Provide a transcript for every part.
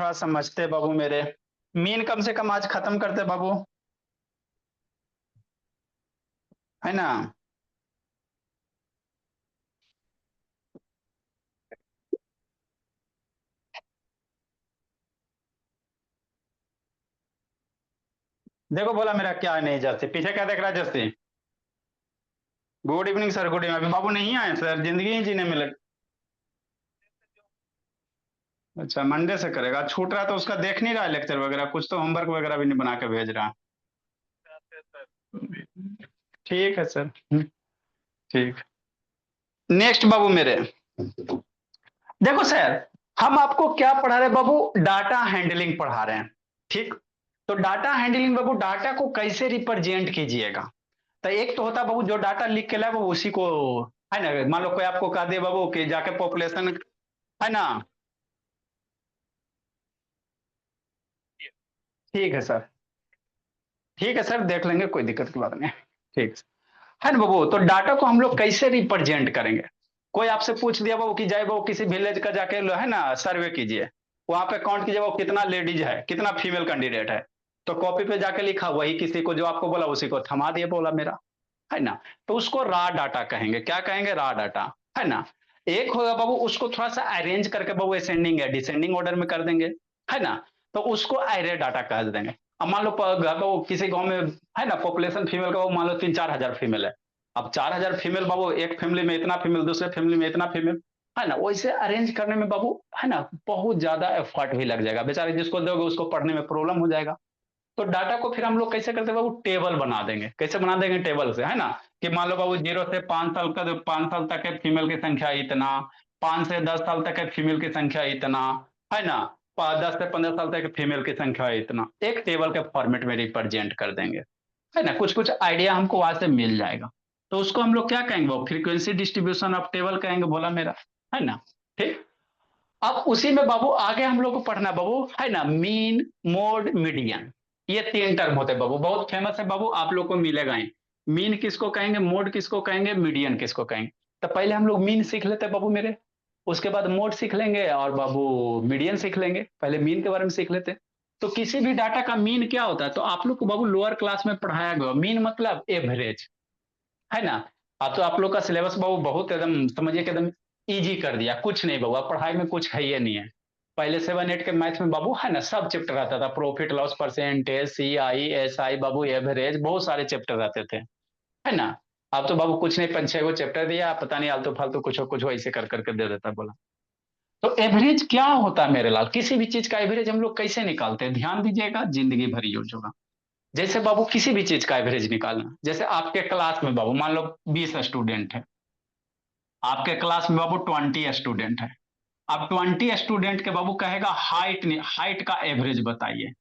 थोड़ा समझते बाबू मेरे। मीन कम से कम आज खत्म करते बाबू, है ना। देखो बोला मेरा क्या है, नहीं जस्ती पीछे क्या देख रहा है जस्ती। Good evening sir, good evening. अभी बाबू नहीं आए सर, जिंदगी ही जीने में लग। अच्छा मंडे से करेगा, छूट रहा तो उसका देख नहीं रहा है लेक्चर वगैरह, कुछ तो होमवर्क वगैरह भी नहीं बना के भेज रहा। ठीक है सर। ठीक। नेक्स्ट बाबू मेरे, देखो सर, हम आपको क्या पढ़ा रहे हैं बाबू, डाटा हैंडलिंग पढ़ा रहे हैं। ठीक। तो डाटा हैंडलिंग बाबू, डाटा को कैसे रिप्रेजेंट कीजिएगा। तो एक तो होता है बाबू जो डाटा लिख के लाए वो उसी को, है ना। मान लो कोई आपको कह दे बाबू कि जाके पॉपुलेशन, है ना। ठीक है सर। ठीक है सर, देख लेंगे, कोई दिक्कत की बात नहीं। ठीक है ना बाबू। तो डाटा को हम लोग कैसे रिप्रेजेंट करेंगे। कोई आपसे पूछ दिया बाबू कि जाए बाबू किसी विलेज का जाके, है ना, सर्वे कीजिए। वहां पे काउंट कीजिए बाबू कितना लेडीज है, कितना फीमेल कैंडिडेट है। तो कॉपी पे जाके लिखा, वही किसी को जो आपको बोला उसी को थमा दिए, बोला मेरा, है ना। तो उसको रॉ डाटा कहेंगे, क्या कहेंगे, रॉ डाटा, है ना। एक होगा बाबू, उसको थोड़ा सा अरेंज करके बाबू असेंडिंग या डिसेंडिंग ऑर्डर में कर देंगे, है ना। तो उसको एरे डाटा कह देंगे। अब मान लो बाबू किसी गांव में, है ना, पॉपुलेशन फीमेल का बाबू मान लो 3-4 हजार फीमेल है। अब 4 हजार फीमेल बाबू, एक फैमिली में इतना फीमेल, दूसरे फैमिली में इतना फीमेल, है ना। वैसे अरेंज करने में बाबू, है ना, बहुत ज्यादा एफर्ट भी लग जाएगा, बेचारे जिसको दोगे उसको पढ़ने में प्रॉब्लम हो जाएगा। तो डाटा को फिर हम लोग कैसे करते हैं बाबू, टेबल बना देंगे। कैसे बना देंगे, टेबल से, है ना। कि मान लो बाबू 0 से 5 साल का, जो 5 साल तक है फीमेल की संख्या इतना, 5 से 10 साल तक है फीमेल की संख्या इतना, है ना। 10 से 15 साल तक फीमेल की संख्या इतना, एक टेबल के फॉर्मेट में रिप्रेजेंट कर देंगे, है ना। कुछ कुछ आइडिया हमको वहां से मिल जाएगा। तो उसको हम लोग क्या कहेंगे, वो फ्रीक्वेंसी डिस्ट्रीब्यूशन ऑफ टेबल कहेंगे, बोला मेरा, है ना। ठीक। अब उसी में बाबू आगे हम लोग को पढ़ना बाबू, है ना, मीन, मोड, मीडियन। ये 3 टर्म होते हैं बाबू, बहुत फेमस है बाबू, आप लोग को मिलेगा ही। मीन किसको कहेंगे, मोड किसको कहेंगे, मीडियन किसको कहेंगे। तो पहले हम लोग मीन सीख लेते हैं बाबू मेरे, उसके बाद मोड सीख लेंगे और बाबू मीडियन सीख लेंगे। पहले मीन के बारे में सीख लेते हैं। तो किसी भी डाटा का मीन क्या होता है, तो आप लोग को बाबू लोअर क्लास में पढ़ाया गया, मीन मतलब एवरेज, है ना। अब तो आप लोग का सिलेबस बाबू बहुत एकदम समझिए कि एकदम इजी कर दिया, कुछ नहीं बाबू, अब पढ़ाई में कुछ है ये नहीं है। पहले 7-8 के मैथ में बाबू, है ना, सब चैप्टर आता था, profit loss percentage, CI SI बाबू, एवरेज, बहुत सारे चैप्टर रहते थे, है ना। अब तो बाबू कुछ नहीं, 5-6 चैप्टर दिया, पता नहीं आलतू फालतू कुछ कुछ ऐसे कर करके दे देता, बोला। तो एवरेज क्या होता है मेरे लाल, किसी भी चीज का एवरेज हम लोग कैसे निकालते हैं, ध्यान दीजिएगा, जिंदगी भर यूज होगा। जैसे बाबू किसी भी चीज का एवरेज निकालना, जैसे आपके क्लास में बाबू मान लो 20 स्टूडेंट है, आपके क्लास में बाबू 20 स्टूडेंट है। अब 20 स्टूडेंट के बाबू कहेगा हाइट, हाइट का एवरेज बताइए,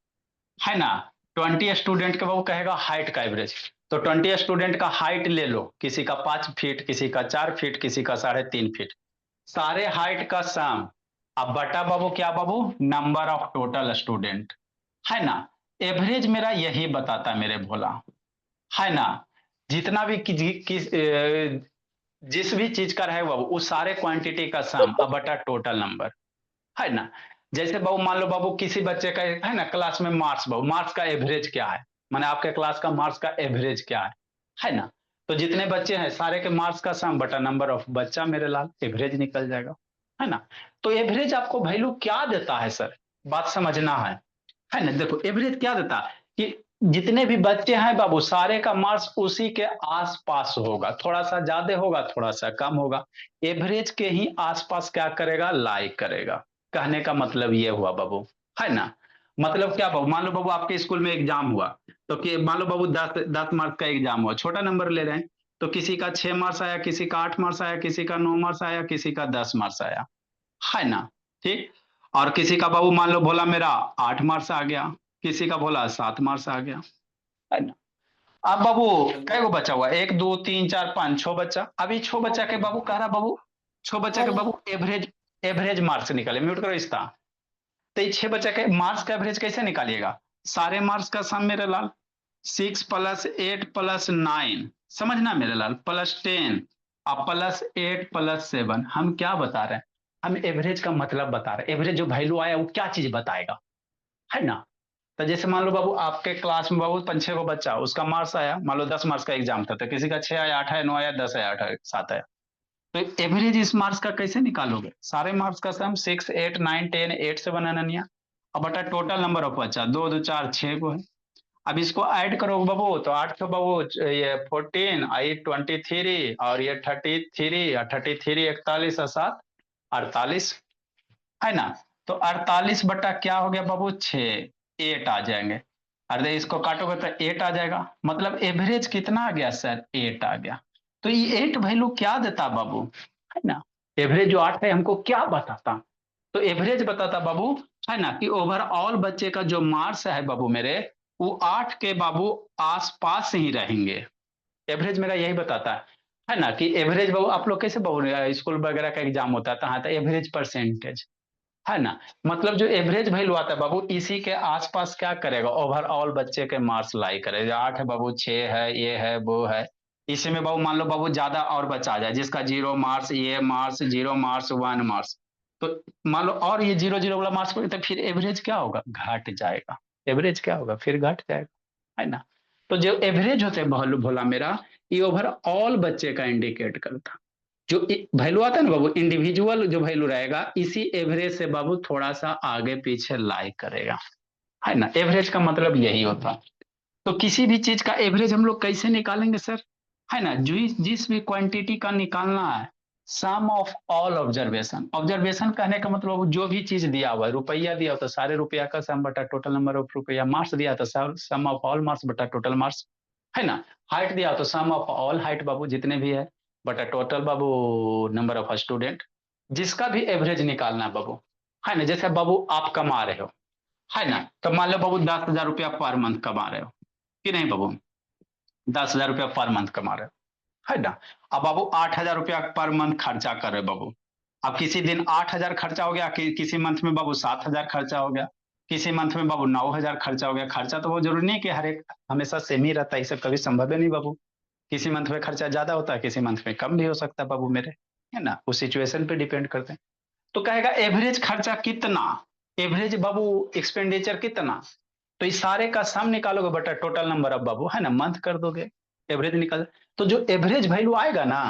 है ना। 20 स्टूडेंट के बाबू कहेगा हाइट का एवरेज। तो 20 स्टूडेंट का हाइट ले लो, किसी का 5 फीट, किसी का 4 फीट, किसी का 3.5 फीट, सारे हाइट का सम। अब बटा बाबू क्या बाबू, नंबर ऑफ टोटल स्टूडेंट, है ना। एवरेज मेरा यही बताता है मेरे भोला, है ना। जितना भी जिस भी चीज का रहेगा बाबू, उस सारे क्वांटिटी का सम अब बटा टोटल नंबर, है ना। जैसे बाबू मान लो बाबू किसी बच्चे का, है ना, क्लास में मार्क्स, बाबू मार्क्स का एवरेज क्या है, माने आपके क्लास का मार्क्स का एवरेज क्या है ना। तो जितने बच्चे हैं सारे के मार्क्स का सम बटा नंबर ऑफ बच्चा, मेरे लाल एवरेज निकल जाएगा, है ना। तो एवरेज आपको वैल्यू क्या देता है सर, बात समझना है ना। देखो एवरेज क्या देता है कि जितने भी बच्चे हैं बाबू, सारे का मार्क्स उसी के आसपास होगा, थोड़ा सा ज्यादा होगा, थोड़ा सा कम होगा, एवरेज के ही आसपास क्या करेगा, लाइक करेगा। कहने का मतलब ये हुआ बाबू, है ना। मतलब क्या बाबू, मान लो बाबू आपके स्कूल में एग्जाम हुआ, तो कि मान लो बाबू 10 मार्क्स का एग्जाम हुआ, छोटा नंबर ले रहे हैं। तो किसी का 6 मार्क्स आया, किसी का 8 मार्क्स आया, किसी का 9 मार्क्स आया, किसी का 10 मार्क्स आया, है ना। ठीक। और किसी का बाबू मान लो बोला मेरा 8 मार्क्स आ गया, किसी का बोला 7 मार्क्स आ गया, है ना। अब बाबू कै गो बचा हुआ, 1 2 3 4 5 6 बच्चा, अभी 6 बच्चा के बाबू कह रहा बाबू, 6 बच्चा के बाबू एवरेज, एवरेज मार्क्स निकाले, म्यूट करो इसका। तो ये 6 बच्चा के मार्क्स का एवरेज कैसे निकालिएगा, सारे मार्क्स का सम मेरे लाल, 6 + 8 + 9, समझना मेरे लाल, +10 और +8 + 7, हम क्या बता रहे हैं, हम एवरेज का मतलब बता रहे, एवरेज जो वैल्यू आया वो क्या चीज बताएगा, है ना। तो जैसे मान लो बाबू आपके क्लास में बाबू 5-6 को बच्चा, उसका मार्क्स आया, मान लो 10 मार्क्स का एग्जाम था, तो किसी का 6 आया, 8 आया, 9 आया, 10 आया, 8 आया, 7 आया। तो एवरेज इस मार्क्स का कैसे निकालोगे, सारे मार्क्स का सम 6 8 9 10 8 से बनाना नहीं है। अब बटा टोटल नंबर ऑफ बच्चा, 2 2 4 6 को है। अब इसको ऐड करो बाबू, तो 8 तो बाबू ये 14 आई 23 और ये 33 और 33 41 और 7 48, है ना। तो 48 बटा क्या हो गया बाबू, 6 8 आ जाएंगे। अरे इसको काटोगे तो 8 आ जाएगा, मतलब एवरेज कितना आ गया सर, 8 आ गया। तो ये 8 वैल्यू क्या देता बाबू, है ना। एवरेज जो 8 है हमको क्या बताता, तो एवरेज बताता बाबू, है ना, कि ओवरऑल बच्चे का जो मार्क्स है बाबू मेरे, वो 8 के बाबू आसपास ही रहेंगे। एवरेज मेरा यही बताता है ना, कि एवरेज बाबू आप लोग कैसे बाबू स्कूल वगैरह का एग्जाम होता है, तो एवरेज परसेंटेज, है ना। मतलब जो एवरेज वैल्यू आता है बाबू, इसी के आसपास क्या करेगा, ओवरऑल बच्चे के मार्क्स लाई करेगा। 8 है बाबू, 6 है, ये है, वो है। इसी में बाबू मान लो बाबू ज्यादा और बच्चा आ जाए जिसका 0 मार्क्स, ये मार्क्स, 0 मार्क्स, 1 मार्क्स, तो मान लो और ये 0 0 वाला मार्क्स, तो फिर एवरेज क्या होगा, घट जाएगा। एवरेज क्या होगा, फिर घट जाएगा, है ना। तो जो एवरेज होते हैं भोला मेरा, ये ओवरऑल बच्चे का इंडिकेट करता। जो वैल्यू आता है ना बाबू, इंडिविजुअल जो वैल्यू रहेगा, इसी एवरेज से बाबू थोड़ा सा आगे पीछे लाई करेगा, है ना। एवरेज का मतलब यही होता है। तो किसी भी चीज का एवरेज हम लोग कैसे निकालेंगे सर, है ना। जिस भी क्वांटिटी का निकालना है, सम ऑफ ऑल ऑब्जर्वेशन। ऑब्जर्वेशन कहने का मतलब जो भी चीज दिया हुआ है, रुपया दिया हो तो सारे रुपया का सम बटा टोटल नंबर ऑफ रुपया, मार्क्स दिया तो सम ऑफ ऑल मार्क्स बटा टोटल मार्क्स, है ना। हाइट दिया हो तो सम ऑफ ऑल हाइट बाबू जितने भी है बटा total Babu number of student. जिसका भी एवरेज निकालना है बाबू, है ना। जैसे बाबू आप कमा रहे हो, है ना, तो मान लो बाबू 10,000 रुपया पर मंथ कमा रहे हो कि नहीं बाबू, 10,000 रुपया पर मंथ कमा रहे हो, है ना। अब बाबू 8,000 रुपया पर मंथ खर्चा कर रहे हो बाबू। अब किसी दिन 8,000 खर्चा हो गया, किसी मंथ में बाबू 7,000 खर्चा हो गया, किसी मंथ में बाबू 9,000 खर्चा हो गया। खर्चा तो वो जरूरी नहीं कि हर एक हमेशा सेम ही रहता है, इसे कभी संभव है नहीं बाबू। किसी मंथ में खर्चा ज्यादा होता है, किसी मंथ में कम भी हो सकता है बाबू मेरे, है ना। उस सिचुएशन पे डिपेंड करते हैं। तो कहेगा एवरेज खर्चा कितना, एवरेज बाबू एक्सपेंडिचर कितना, तो इस सारे का सम निकालोगे बटा टोटल नंबर ऑफ बाबू, है ना, मंथ कर दोगे, एवरेज निकल। तो जो एवरेज वैल्यू आएगा ना,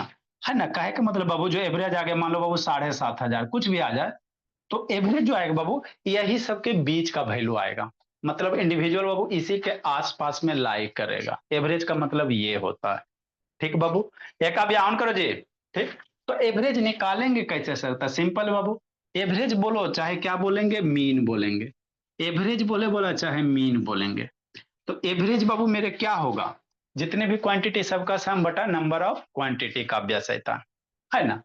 है ना, कहे का मतलब बाबू जो एवरेज आ गया, मान लो बाबू 7,500 कुछ भी आ जाए, तो एवरेज जो आएगा बाबू, यही सबके बीच का वैल्यू आएगा। मतलब इंडिविजुअल बाबू इसी के आसपास में लाई करेगा, एवरेज का मतलब ये होता है। ठीक बाबू, एक आप ऑन करो जी। ठीक, तो एवरेज निकालेंगे कैसे सर, तो सिंपल है बाबू। एवरेज बोलो चाहे क्या बोलेंगे, मीन बोलेंगे। एवरेज बोले बोला चाहे मीन बोलेंगे। तो एवरेज बाबू मेरे क्या होगा, जितने भी क्वांटिटी सबका सम बटा नंबर ऑफ क्वांटिटी का व्यस्तता, है ना।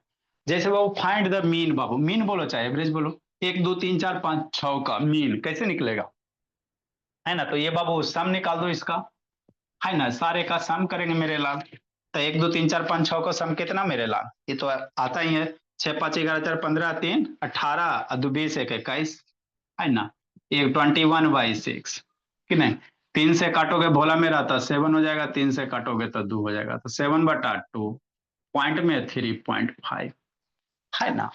जैसे बाबू फाइंड द मीन, बाबू मीन बोलो चाहे एवरेज बोलो, 1 2 3 4 5 6 का मीन कैसे निकलेगा, है ना। तो ये बाबू सम निकाल दो इसका, है ना, सारे का सम करेंगे मेरे लाल। तो 1 2 3 4 5 6 का सम कितना मेरे लाल, ये तो आता ही है। 6 5 11 4 15 3 18 और 2 20 1 21, है ना। ये 21/6 कि नहीं। 3 से काटोगे भोला मेरा तो 7 हो जाएगा, 3 से काटोगे तो 2 हो जाएगा, तो 7/2 पॉइंट में 3.5, है ना।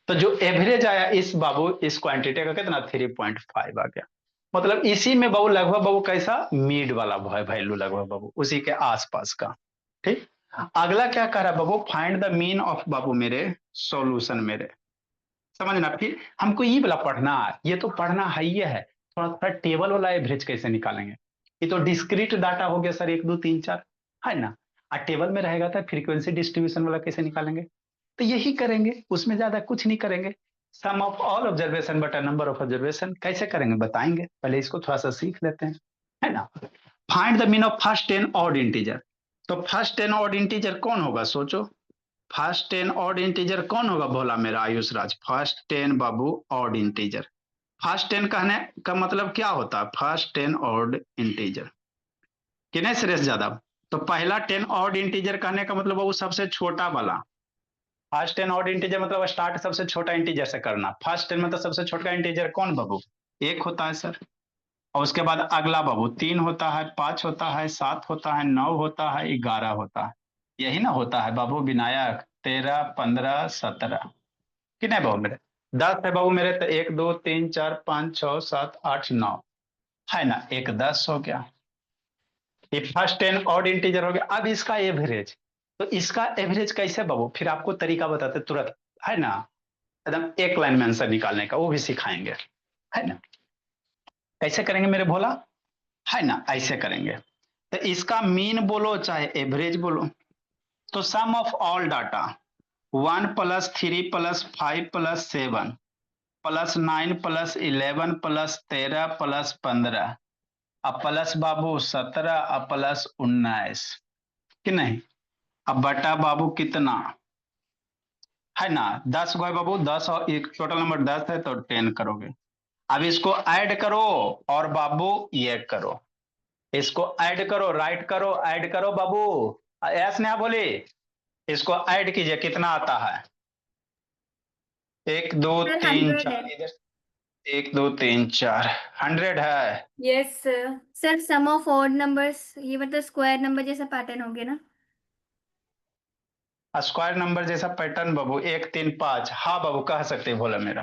तो जो एवरेज आया इस बाबू इस क्वांटिटी का कितना, 3.5 आ गया। मतलब इसी में बाबू लगभग बाबू कैसा मिड वाला वैल्यू लगभग बाबू उसी के आसपास का। ठीक, अगला क्या कह रहा है बाबू, फाइंड द मीन ऑफ बाबू मेरे सॉल्यूशन मेरे, समझना। फिर हमको ये वाला पढ़ना है, ये तो पढ़ना है ही है। थोड़ा सा टेबल वाला एवरेज कैसे निकालेंगे, ये तो डिस्क्रीट डाटा हो गया सर, 1 2 3 4, है ना। और टेबल में रहेगा था फ्रीक्वेंसी डिस्ट्रीब्यूशन वाला कैसे निकालेंगे, तो यही करेंगे, उसमें ज्यादा कुछ नहीं करेंगे। सम ऑफ ऑल ऑब्जर्वेशन बटा नंबर ऑफ ऑब्जर्वेशन कैसे करेंगे बताएंगे, पहले इसको थोड़ा सा सीख लेते हैं, है ना। Find the mean of first 10 odd integer. तो फर्स्ट 10 ऑड इंटीजर कौन होगा सोचो, फर्स्ट 10 ऑड इंटीजर कौन होगा भोला मेरा आयुष राज, फर्स्ट 10 बाबू ऑड इंटीजर। फर्स्ट 10 कहने का मतलब क्या होता है, फर्स्ट 10 ऑड इंटीजर कितने श्रेष्ठ ज्यादा। तो पहला 10 ऑड इंटीजर कहने का मतलब वो सबसे छोटा वाला। फर्स्ट 10 ऑड इंटीजर मतलब स्टार्ट सबसे छोटा इंटीजर से करना। फर्स्ट 10 मतलब सबसे छोटा इंटीजर कौन बाबू, एक होता है सर। और उसके बाद अगला बाबू 3 होता है, 5 होता है, 7 होता है, 9 होता है, 11 होता है। यही ना होता है बाबू विनायक, 13 15 17, कि नहीं बाबू मेरे? 10 है बाबू मेरे, तो 1 2 3 4 5 6 7 8 9 है ना, एक 10 हो गया। ये फर्स्ट 10 ऑड इंटीजर हो गया। अब इसका एवरेज, तो इसका एवरेज कैसे बाबू, फिर आपको तरीका बताते तुरंत, है ना, एकदम एक लाइन में आंसर निकालने का, वो भी सिखाएंगे, है ना। कैसे करेंगे मेरे भोला, है ना, ऐसे करेंगे। तो इसका मीन बोलो चाहे एवरेज बोलो, तो सम ऑफ ऑल डाटा 1 + 3 + 5 + 7 + 9 + 11 + 13 + 15 अब प्लस बाबू 17 अब प्लस 19, कि नहीं। अब बटा बाबू कितना, है ना, 10 गए बाबू, 10 और एक टोटल नंबर 10 है तो 10 करोगे। अब इसको ऐड करो और बाबू ये करो, इसको ऐड करो, राइट करो, ऐड करो बाबू, ऐस नहीं बोली, इसको ऐड कीजिए, कितना आता है, 1 2 सर 3 100 है। 4 इधर, 1 2 3 4 100 है। Yes sir. Sir sum of odd numbers, ये मतलब स्क्वायर नंबर जैसा पैटर्न हो गया ना। स्क्वायर नंबर जैसा पैटर्न बाबू, 1 3 5, हाँ बाबू कह सकते बोला मेरा।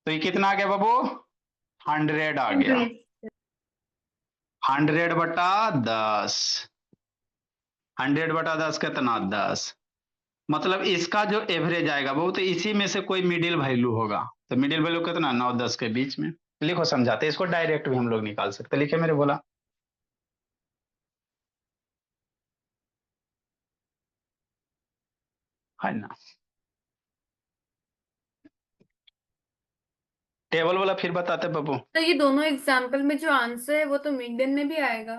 तो ये कितना आ गया बाबू, 100 आ गया। 100। 100/10, 100/10 कितना, 10। मतलब इसका जो एवरेज आएगा वो तो इसी में से कोई मिडिल वैल्यू होगा, तो मिडिल वैल्यू कितना, 9 10 के बीच में। लिखो समझाते, इसको डायरेक्ट भी हम लोग निकाल सकते, लिखे मेरे बोला, है ना। टेबल वाला फिर बताते बाबू। तो ये दोनों एग्जाम्पल में जो आंसर है वो तो मीडियन में भी आएगा।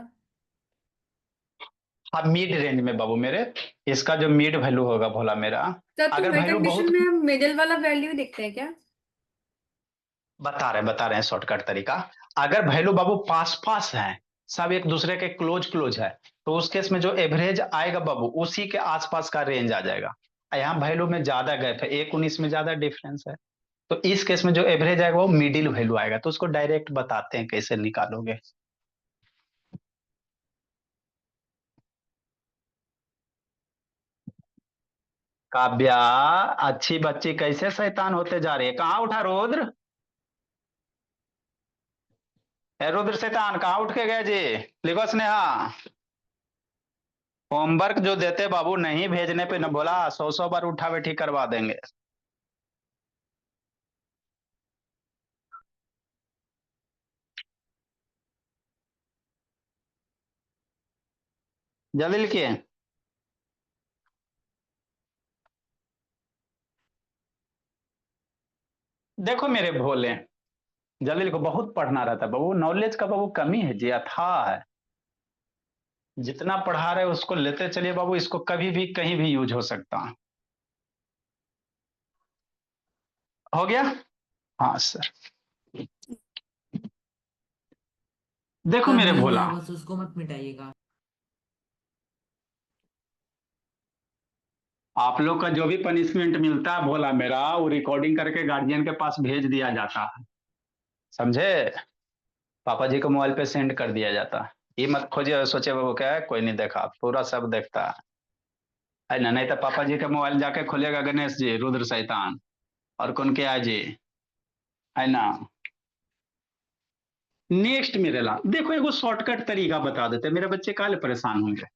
हाँ मिड रेंज में बाबू मेरे, इसका जो मिड वैल्यू होगा भोला मेरा, सर तो अगर हर वैल्यू कंडीशन बहुत, में हम मिडिल वाला वैल्यू देखते हैं क्या? बता रहे हैं शॉर्टकट तरीका। अगर वैल्यू बाबू पास पास है, सब एक दूसरे के क्लोज क्लोज है, तो उस केस में जो एवरेज आएगा बाबू उसी के आसपास का रेंज आ जाएगा। यहाँ वैल्यू में ज्यादा गैप है, 1 19 में ज्यादा डिफरेंस है, तो इस केस में जो एवरेज आएगा वो मिडिल वैल्यू आएगा। तो उसको डायरेक्ट बताते हैं कैसे निकालोगे। काव्या, अच्छी बच्ची कैसे शैतान होते जा रही है, कहाँ उठा रुद्र, ए रुद्र शैतान कहाँ उठ के गए जी। लिखो स्नेहा, होमवर्क जो देते बाबू नहीं भेजने पे न बोला 100 बार उठा बैठी करवा देंगे। जल्दी लिखिए। देखो मेरे भोले, जल्दी लिखो, बहुत पढ़ना रहता है बाबू, नॉलेज का बाबू कमी है जी, अथाह है। जितना पढ़ा रहे उसको लेते चलिए बाबू, इसको कभी भी कहीं भी यूज हो सकता है। हो गया, हाँ सर। देखो कर मेरे लीजिए, भोला, बस उसको मत मिटाइएगा। आप लोग का जो भी पनिशमेंट मिलता है भोला मेरा, वो रिकॉर्डिंग करके गार्जियन के पास भेज दिया जाता है, समझे, पापा जी को मोबाइल पे सेंड कर दिया जाता है। ये मत खोजिए सोचे बाबू क्या है, कोई नहीं देखा, पूरा सब देखता है ना। नहीं तो पापा जी का मोबाइल जाके खोलेगा गणेश जी रुद्र शैतान और कौन के जी, है ना। नेक्स्ट मेरे ला देखो, एगो शॉर्टकट तरीका बता देते, मेरे बच्चे काले परेशान होंगे,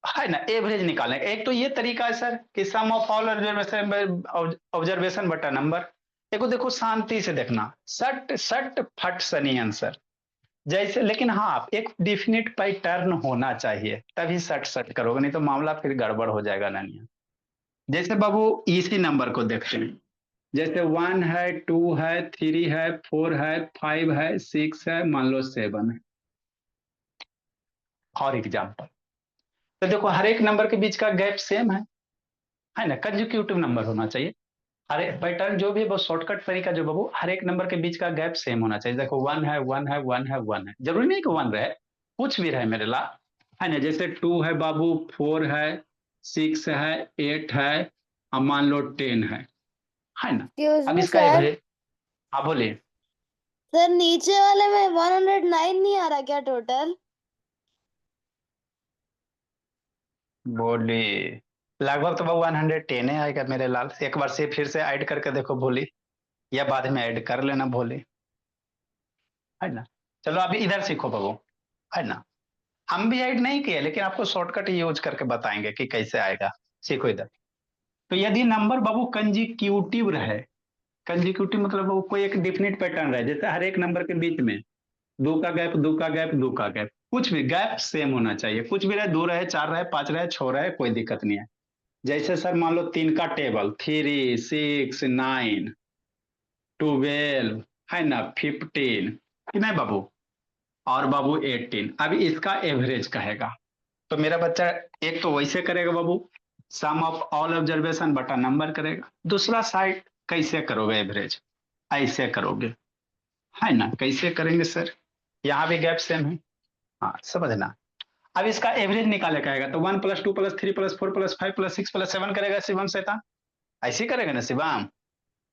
है ना। एवरेज निकालें, एक तो ये तरीका है सर कि सम ऑफ ऑल ऑब्जर्वेशन बटा नंबर। देखो देखो शांति से देखना, सट सट फट सनी आंसर जैसे, लेकिन हाँ आप एक डिफिनिट पैटर्न होना चाहिए तभी सट सट करोगे, नहीं तो मामला फिर गड़बड़ हो जाएगा नानिया। जैसे बाबू इसी नंबर को देखते हैं, जैसे 1 है, 2 है, 3 है, 4 है, 5 है, 6 है, मान लो 7 है, फॉर एग्जाम्पल। तो देखो हर एक नंबर के बीच का गैप सेम है ना, कंजिक्यूटिव नंबर होना चाहिए। अरे पैटर्न जो भी वो शॉर्टकट तरीका जो बाबू, हर एक नंबर के बीच का गैप सेम होना चाहिए। देखो 1 है, 1 है, 1 है, 1 है, जरूरी नहीं कि 1 रहे, कुछ भी रहे मेरे ला, है ना। जैसे 2 है बाबू, 4 है, 6 है, 8 है, अब मान लो 10 है ना। एक्सक्यूज अब मी इसका सर। एवरेज, हाँ बोलिए। सर नीचे वाले में 109 नहीं आ रहा क्या टोटल? बोलिए, लगभग तो 110 ही आएगा मेरे लाल। एक बार से फिर से ऐड करके देखो भोली, या बाद में ऐड कर लेना भोली, है ना। चलो अभी इधर सीखो बाबू, है ना। हम भी ऐड नहीं किए, लेकिन आपको शॉर्टकट यूज करके बताएंगे कि कैसे आएगा। सीखो इधर। तो यदि नंबर बाबू कंजिक्यूटिव रहे, कंजिक्यूटिव मतलब वो कोई एक डिफिनिट पैटर्न रहे, जैसे हर एक नंबर के बीच में दो का गैप, दो का गैप, दो का गैप, कुछ भी गैप सेम होना चाहिए, कुछ भी रहे, दो रहे, चार रहे, पांच रहे, छह रहे, कोई दिक्कत नहीं है। जैसे सर मान लो 3 का टेबल, 3, 6, 9, 12, है ना, 15, कि नहीं बाबू, और बाबू 18। अब इसका एवरेज कहेगा, तो मेरा बच्चा एक तो वैसे करेगा बाबू, सम ऑफ ऑल ऑब्जर्वेशन बटा नंबर करेगा। दूसरा साइड कैसे करोगे एवरेज, ऐसे करोगे, है ना। कैसे करेंगे सर, यहाँ भी गैप सेम है, हाँ समझना। अब इसका एवरेज निकाले कहेगा, तो 1+2+3+4+5+6+7 करेगा शिवम शैतान, ऐसे ही करेगा ना शिवम,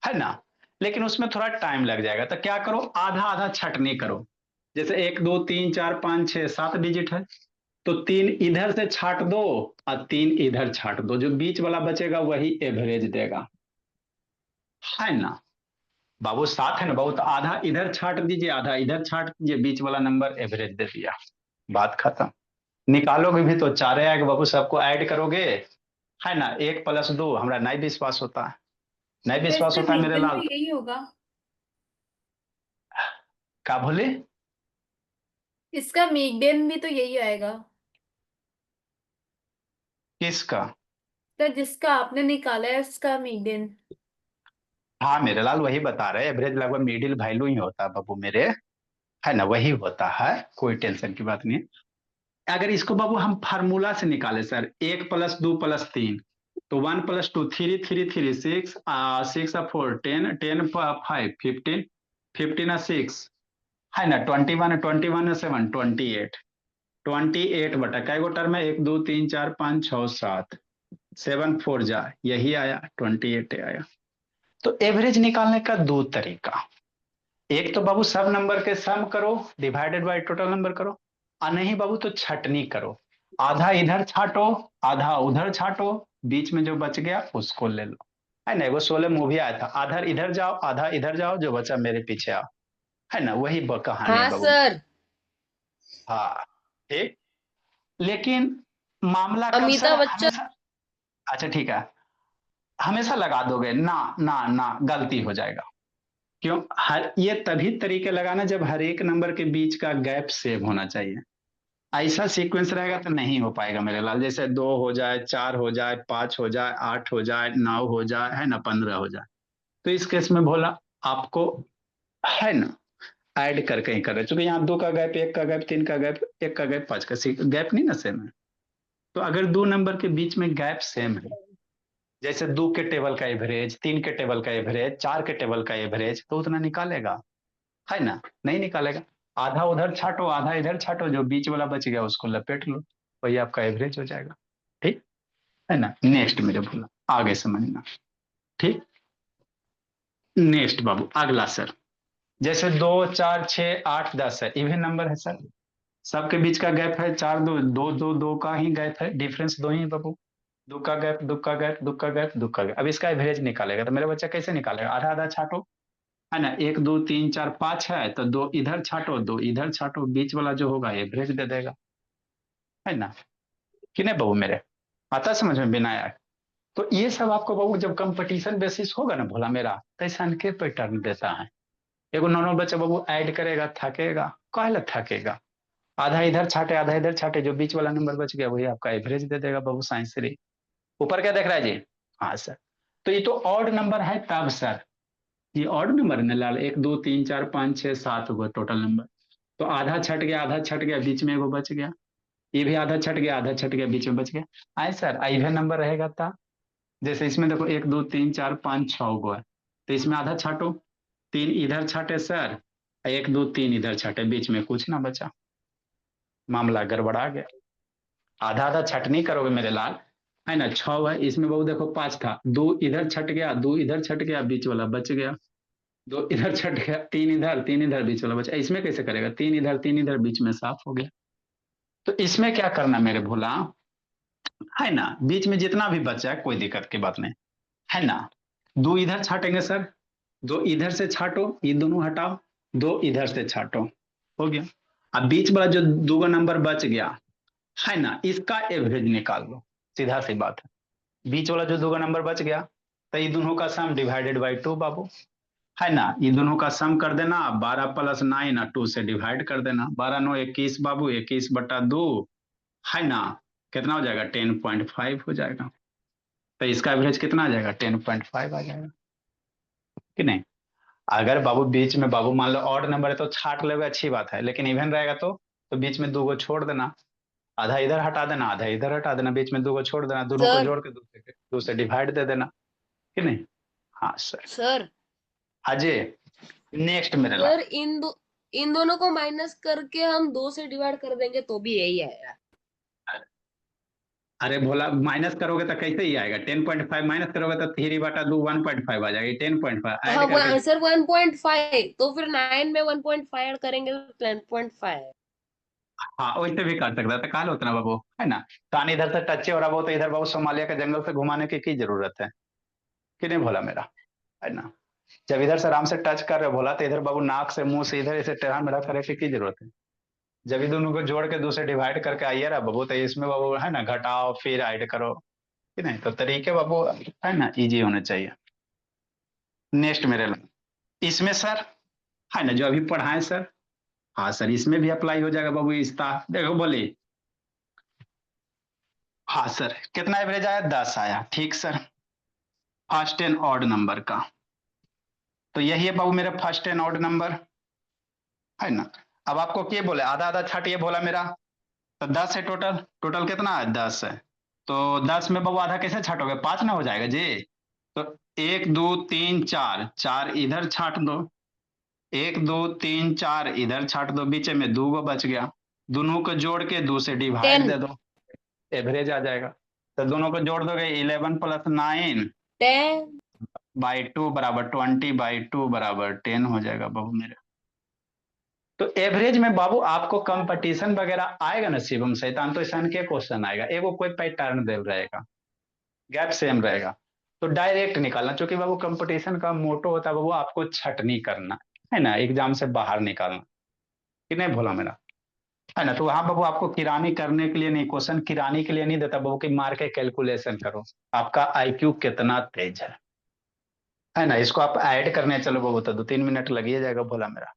है ना। लेकिन उसमें थोड़ा टाइम लग जाएगा, तो क्या करो, आधा आधा छटनी करो। जैसे 1 2 3 4 5 6 7 डिजिट है, तो 3 इधर से छाट दो और 3 इधर छाट दो, जो बीच वाला बचेगा वही एवरेज देगा, है ना। बाबू 7 है ना बाबू, तो आधा इधर छाट दीजिए, आधा इधर छाट दीजिए, बीच वाला नंबर एवरेज दे दिया, बात खत्म। निकालोगे भी तो 4 आएगा बाबू, सबको ऐड करोगे, है ना। 1+2 हमारा नहीं विश्वास होता है, नहीं तो विश्वास इसका होता है मेरे मीडियन लाल। भी यही होगा। क्या बोले, इसका मीडियन भी तो यही आएगा। किसका। तो जिसका आपने निकाला है उसका मीडियन। हाँ मेरे लाल वही बता रहे, एवरेज लगभग मिडिल वैल्यू ही होता है बाबू मेरे, है ना, वही होता है, कोई टेंशन की बात नहीं। अगर इसको बाबू हम फार्मूला से निकाले सर, 1+2+3, तो 1+2 3 3 3 6, 6 4 10, 10 5 15, 15 6, है ना, 21 7 28 बटा कै गो टर्म है, 1 2 3 4 5 6 7, 7 4 जा, यही आया 28 आया। तो एवरेज निकालने का दो तरीका, एक तो बाबू सब नंबर के सम करो डिवाइडेड बाय टोटल नंबर करो, और नहीं बाबू तो छटनी करो, आधा इधर छाटो, आधा उधर छाटो, बीच में जो बच गया उसको ले लो, है ना। वो 16 मूवी आया था, आधा इधर जाओ आधा इधर जाओ, जो बचा मेरे पीछे आओ, है ना, वही कहानी है हाँ बाबू। सर। हाँ ठीक। लेकिन मामला कब सर, अमिताभ बच्चन। हमेशा, अच्छा ठीक है, हमेशा लगा दोगे ना, ना ना गलती हो जाएगा। क्यों, हर ये तभी तरीके लगाना जब हर एक नंबर के बीच का गैप सेम होना चाहिए। ऐसा सीक्वेंस रहेगा तो नहीं हो पाएगा मेरे लाल, जैसे 2 हो जाए, 4 हो जाए, 5 हो जाए, 8 हो जाए, 9 हो जाए, है ना, 15 हो जाए। तो इस केस में बोला आपको, है ना, ऐड करके ही कर रहे, चूंकि यहाँ 2 का गैप, 1 का गैप, 3 का गैप, 1 का गैप, 5 का गैप नहीं ना सेम है। तो अगर दो नंबर के बीच में गैप सेम है, जैसे 2 के टेबल का एवरेज, 3 के टेबल का एवरेज, 4 के टेबल का एवरेज, तो उतना निकालेगा, है ना, नहीं निकालेगा। आधा उधर छाटो आधा इधर छाटो, जो बीच वाला बच गया उसको लपेट लो, वही आपका एवरेज हो जाएगा, ठीक है ना। नेक्स्ट मेरे बोला, आगे समझना, ठीक। नेक्स्ट बाबू अगला सर, जैसे 2 4 6 8 10 है, इवन नंबर है सर, सबके बीच का गैप है 4 2 2 2 2 का ही गैप है, डिफरेंस दो ही है बाबू, दो का गैप, दो का गैप, दो का गैप, दो का गैप। अब इसका एवरेज निकालेगा, तो मेरा बच्चा कैसे निकालेगा, आधा आधा छाटो, है ना, 1 2 3 4 5 है, तो 2 इधर छाटो, 2 इधर छाटो, बीच वाला जो होगा एवरेज दे देगा, है ना, कि नहीं बहू मेरे, आता समझ में बिना आया। तो ये सब आपको बहू जब कंपटीशन बेसिस होगा ना भोला मेरा, तो ऐसा के पैटर्न देता है। एगो नॉर्मल बच्चा बहू ऐड करेगा, थकेगा, काहे थकेगा, आधा इधर छाटे आधा इधर छाटे, जो बीच वाला नंबर बच गया वही आपका एवरेज दे देगा बाबू, साइंस से। ऊपर क्या देख रहा है जी, हाँ सर। तो ये तो ऑड नंबर है तब सर, ये ऑड नंबर है ना लाल, 1 2 3 4 5 6 7 हुआ टोटल नंबर, तो आधा छट गया, आधा छट गया, बीच में एगो बच गया, ये भी आधा छट गया, आधा छट गया, बीच में बच गया। आए सर, इवन नंबर रहेगा था, जैसे इसमें देखो 1 2 3 4 5 6 गो है, तो इसमें आधा छाटो, 3 इधर छाटे सर, 1 2 3 इधर छाटे, बीच में कुछ ना बचा, मामला गड़बड़ा गया। आधा आधा छटनी करोगे मेरे लाल, है ना, 6 है, इसमें बहु देखो 5 था, 2 इधर छट गया, 2 इधर छट गया, बीच वाला बच गया, 2 इधर छट गया, 3 इधर 3 इधर, बीच वाला बचा। इसमें कैसे करेगा, 3 इधर 3 इधर, बीच में साफ हो गया। तो इसमें क्या करना मेरे भोला, है ना, बीच में जितना भी बचा है कोई दिक्कत की बात नहीं, है ना। दो इधर छाटेंगे सर, दो इधर से छाटो, ये दोनों हटाओ, दो इधर से छाटो, हो गया। अब बीच वाला जो दो नंबर बच गया, है ना, इसका एवरेज निकाल लो, सीधा सी बात है। बीच वाला जो दो नंबर बच गया, तो ये दोनों का सम डिवाइडेड बाई 2 बाबू, है ना। ये दोनों का सम कर देना, 12 + 9 2 से डिवाइड कर देना, 12 9 21 बाबू, 21/2, है ना। कितना हो जाएगा, 10.5 हो जाएगा। तो इसका एवरेज कितना आ जाएगा, 10.5 आ जाएगा कि नहीं। अगर बाबू बीच में बाबू मान लो ऑड नंबर है तो छाट लोगे, अच्छी बात है, लेकिन इवन रहेगा तो बीच में दो को छोड़ देना, आधा इधर हटा देना, आधा इधर हटा देना, बीच में दो को छोड़ देना, दोनों को सर जोड़ के दो से डिवाइड दे देना कि नहीं। हाँ सर। सर अजय, नेक्स्ट मेरे ला। सर इन दोनों को माइनस करके हम 2 से डिवाइड कर देंगे तो भी यही आएगा। अरे भोला, माइनस करोगे तो कैसे ही आएगा, 10.5 माइनस करोगे तो 3/2 1.5 आ जाएगा, 10.5 हाँ ऐड करके। सर 1.5 तो फिर 9 में 1.5 ऐड करेंगे तो 10.5। हाँ वैसे भी कर सकता है, तो कहा उतना बाबू, है ना। तान इधर से टच हो रहा वो, तो इधर बाबू सोमालिया के जंगल से घुमाने की जरूरत है कि नहीं भोला मेरा, है ना। जब इधर से आराम से टच कर रहे भोला, तो इधर बाबू नाक से मुंह से इधर इसे टेढ़ा मेढ़ा करे की जरूरत है। जब इन दोनों को जोड़ के दूसरे डिवाइड करके आइए रहा बाबू, तो इसमें बाबू है ना घटाओ फिर ऐड करो कि नहीं, तो तरीके बाबू है ना इजी होने चाहिए। नेक्स्ट मेरे लिए इसमें सर, है ना, जो अभी पढ़ाए सर, हाँ सर, इसमें भी अप्लाई हो जाएगा बाबू, इसका देखो बोली। हाँ सर, कितना एवरेज आया, 10 आया, ठीक sir. First and odd number का, तो यही है बाबू मेरा फर्स्ट एंड ऑड नंबर, है ना। अब आपको क्या बोले, आधा आधा छाटिए बोला मेरा, तो 10 है टोटल, टोटल कितना है, 10 है। तो 10 में बाबू आधा कैसे छाटोगे, 5 ना हो जाएगा जी। तो 1 2 3 4, 4 इधर छाट दो, 1 2 3 4 इधर छाट दो, बीच में दो गो बच गया, दोनों को जोड़ के 2 से डिवाइड 10 दे दो, एवरेज आ जाएगा। तो दोनों को जोड़ दोगे, 11 + 9 10 बाई 2 बराबर 20/2 बराबर 10 हो जाएगा बाबू मेरे। तो एवरेज में बाबू आपको कंपटीशन वगैरह आएगा ना शिवम शैतान, तो ऐसा के क्वेश्चन आएगा, एगो कोई पैटर्न दे रहेगा, गैप सेम रहेगा, तो डायरेक्ट निकालना, क्योंकि बाबू कंपटीशन का मोटो होता है बाबू आपको छटनी करना, है ना, एग्जाम से बाहर निकालना कि नहीं भोला मेरा, है ना। तो वहां बाबू आपको किरानी करने के लिए नहीं, क्वेश्चन किरानी के लिए नहीं देता बाबू, कि मार के कैलकुलेशन करो आपका आईक्यू कितना तेज है ना। इसको आप ऐड करने चलो बाबू, तो 2 3 मिनट लग ही जाएगा भोला मेरा,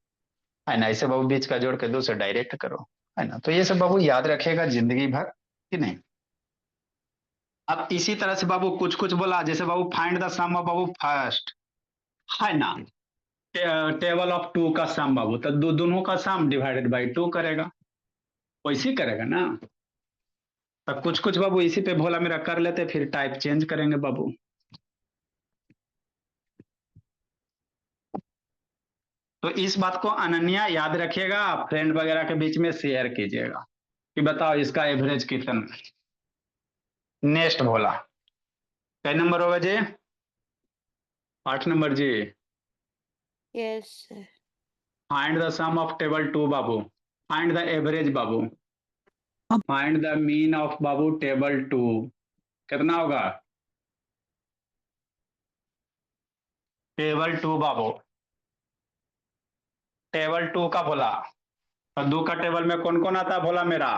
है ना। ऐसे बाबू बीच का जोड़ के 2 से डायरेक्ट करो, है ना। तो ये सब बाबू याद रखेगा जिंदगी भर कि नहीं। अब इसी तरह से बाबू कुछ कुछ बोला, जैसे बाबू फाइंड द सम ऑफ बाबू फर्स्ट, है ना, टेबल ऑफ 2 का सम बाबू, तो दोनों का सम डिवाइडेड बाई 2 करेगा, वैसे ही करेगा ना। तब कुछ कुछ बाबू इसी पे भोला मेरा कर लेते, फिर टाइप चेंज करेंगे बाबू। तो इस बात को अनन्या याद रखिएगा, फ्रेंड वगैरह के बीच में शेयर कीजिएगा कि बताओ इसका एवरेज कितना। नेक्स्ट भोला, कई नंबर होगा जी, 8 नंबर जी। Yes sir. Find the sum of table 2 बाबू, फाइंड द एवरेज बाबू, फाइंड द मीन ऑफ बाबू टेबल 2, कितना होगा, टेबल 2 बाबू, टेबल 2 का बोला, और 2 का टेबल में कौन कौन आता है बोला मेरा।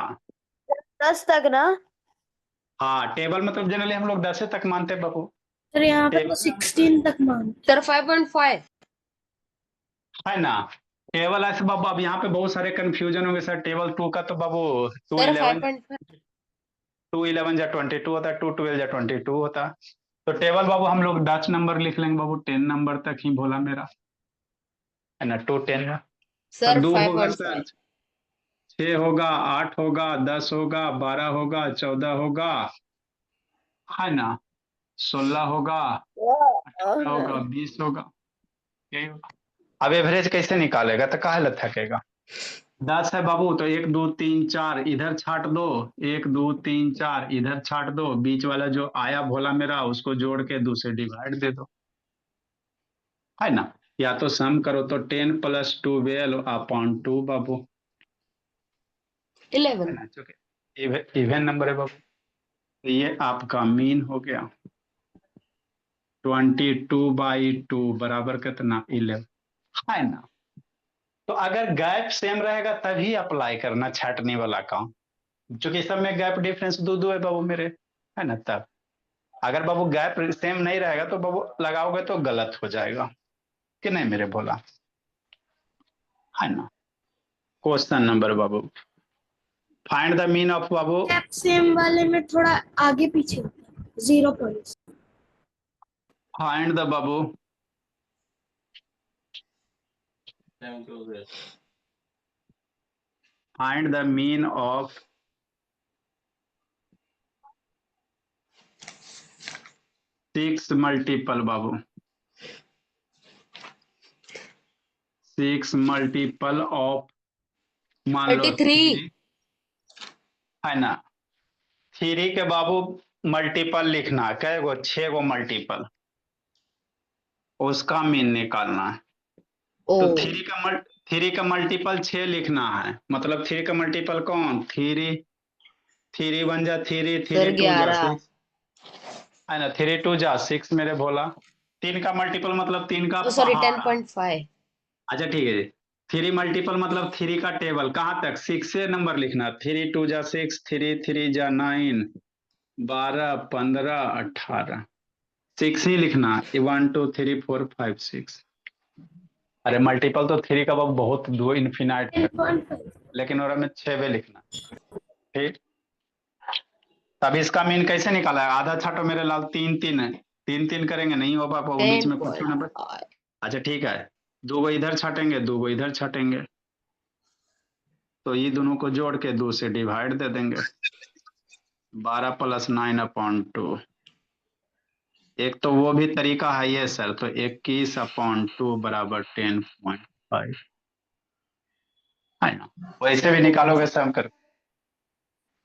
10 तक ना। हाँ टेबल मतलब जनरली हम लोग 10 तक मानते हैं बाबू, सर यहाँ पे तो टेबल 16 तक मान। सर 5.5 है ना। टेबल ऐसे बाबू, अब यहाँ पे बहुत सारे कंफ्यूजन होंगे सर, टेबल 2 का तो बाबू 2 सर 11 5.5 2 11 या 22 होता है, 2 12 या 22 होता है। तो टेबल बाबू हम लोग 10 नंबर लिख लेंगे बाबू, 10 नंबर तक ही बोला मेरा, है ना, 2 10 है। तो सर 2 होगा 5.5 सर, 6 होगा, 8 होगा, 10 होगा, 12 होगा, 14 होगा, है ना, 16 होगा, 18 होगा, 20 होगा, यही होगा। अब एवरेज कैसे निकालेगा, तो काहे लग थकेगा, 10 है बाबू, तो 1 2 3 4 इधर छाट दो, 1 2 3 4 इधर छाट दो, बीच वाला जो आया भोला मेरा उसको जोड़ के 2 से डिवाइड दे दो, है ना। या तो सम करो तो 10 + 12/2 बाबू, है 11 ना, क्योंकि इवन नंबर है बाबू, तो ये आपका मीन हो गया 22/2 बराबर कितना 11 है ना। तो अगर गैप सेम रहेगा तभी अप्लाई करना छाटने वाला काम, क्योंकि सब में गैप डिफरेंस दो दो है बाबू मेरे, है ना। तब अगर बाबू गैप सेम नहीं रहेगा तो बाबू लगाओगे तो गलत हो जाएगा कि नहीं मेरे बोला, है ना। Question number Babu, find the mean of Babu, same वाले में थोड़ा आगे पीछे 0 points. Find the Babu find the mean of 6 multiple Babu, 6 multiple of मान लो 33। 3 है ना। 3 के बाबू मल्टीपल लिखना, कै गो 6 गो मल्टीपल, उसका मीन निकालना है। ओ तो 3 का मल्टीपल 6 लिखना है, मतलब 3 का मल्टीपल कौन, 3 1 जा 3, सर 3 2 जा 11। 6 है ना, 3 2 जा 6 मेरे बोला। 3 का मल्टीपल मतलब 3 का ओ सॉरी पहाड़ा। 10.5। अच्छा ठीक है जी। 3 मल्टीपल मतलब 3 का टेबल कहाँ तक, 6 से नंबर लिखना, 3 2 जा 6, 3 3 जा 9, 12 15 18, 6 ही लिखना, 1 2 3 4 5 6। अरे मल्टीपल तो 3 का बहुत दो इन्फिनाइट तक, 10.5 लेकिन और में 6 वे लिखना, ठीक। तब इसका मीन कैसे निकाला है, आधा छाटो मेरे लाल, 3 3 है, 3 3 करेंगे नहीं हो पापा, वो बीच में कुछ नंबर। 10.5। अच्छा ठीक है, 2 गो इधर छाटेंगे, 2 गो इधर छाटेंगे, तो ये दोनों को जोड़ के 2 से डिवाइड दे देंगे, 12 + 9/2। एक तो वो भी तरीका है ये सर, तो 21/2 बराबर 10.5 है ना। वैसे भी निकालोगे सम कर,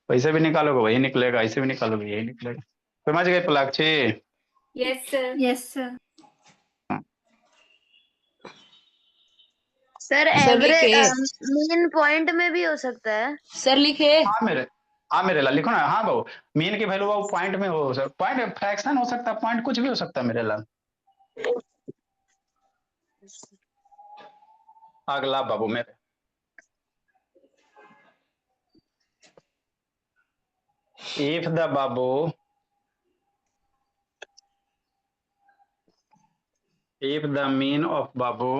वैसे भी निकालोगे वही निकलेगा, ऐसे भी निकालोगे यही निकलेगा। समझ गए Palakshi. Yes sir, yes sir. Sir sir average लिखे। मीन पॉइंट में भी हो सकता है। सर लिखे। हाँ मेरे लाल लिखो ना, हाँ बाबू, मीन की वैल्यू बाबू पॉइंट में हो सकता, पॉइंट फ्रैक्शन हो सकता है, पॉइंट कुछ भी हो सकता है मेरे लाल। अगला बाबू मेरे, if the babu, if the mean of babu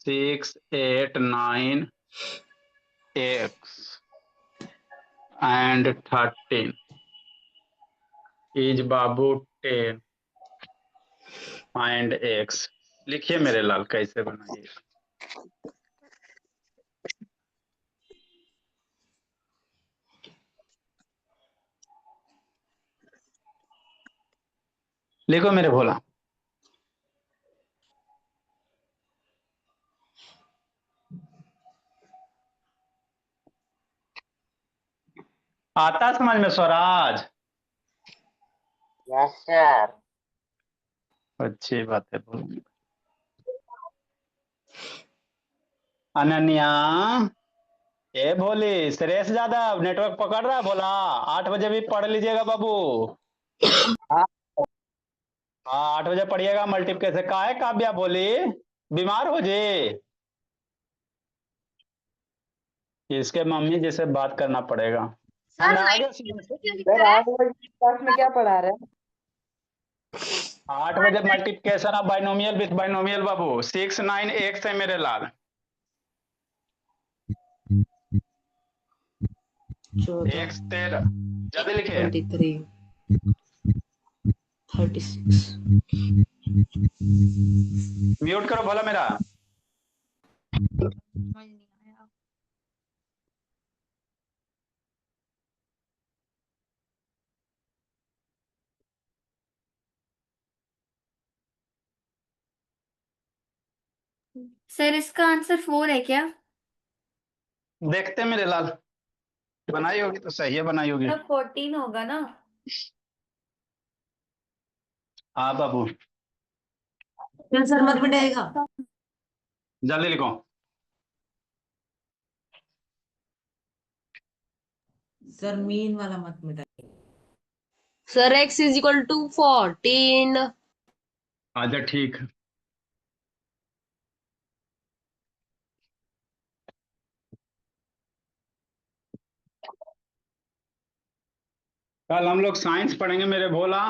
6 8 9 x and 13 is babu 10, find x। लिखिए मेरे लाल कैसे बनाइए, लिखो मेरे भोला। आता समझ में स्वराज, यस सर। अच्छी बात है बोल। अनन्या, ए भोली, श्रेयस यादव नेटवर्क पकड़ रहा है भोला, 8 बजे भी पढ़ लीजिएगा बाबू। हाँ हाँ 8 बजे पढ़िएगा मल्टीप्लिकेशन का है, काव्या बोली बीमार हो जी, इसके मम्मी जैसे बात करना पड़ेगा। सर आगे सर 8 बजे क्लास में क्या पढ़ा रहे हैं? 8 बजे multiplication of binomial with binomial Babu, 6 9 x है मेरे लाल, 14 एक्स 13 जल्दी लिखे। 23 36। म्यूट करो भोला मेरा। सर इसका आंसर 4 है क्या? देखते मेरे लाल, बनाई होगी तो सही है, बनाई होगी। मतलब 14 होगा ना? हाँ बाबू सर मत मिटाएगा। जल्दी लिखो। सर मीन वाला मत मिटाइए। Sir x is equal to 14। अच्छा ठीक है। कल हम लोग साइंस पढ़ेंगे मेरे भोला,